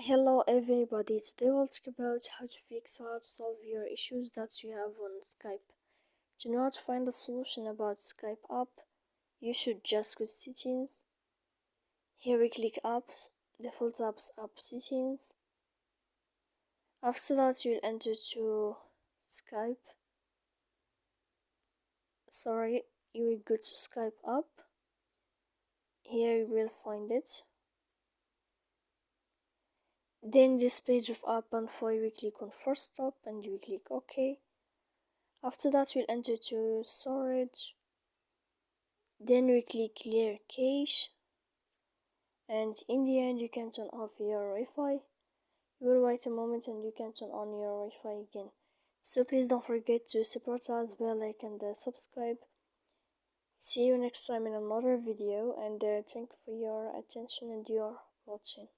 Hello everybody, today we'll talk about how to fix or to solve your issues that you have on Skype. To know how to find a solution about Skype app, you should just go to settings. Here we click apps, default apps, app settings. After that you'll enter to Skype. You will go to Skype app. Here you will find it. Then this page of app info, you will click on first stop and you will click OK. After that you'll enter to storage. Then we click clear cache, and in the end you can turn off your Wi-Fi. You will wait a moment and you can turn on your Wi-Fi again. So please don't forget to support us, bell like and subscribe. See you next time in another video, and thank you for your attention and your watching.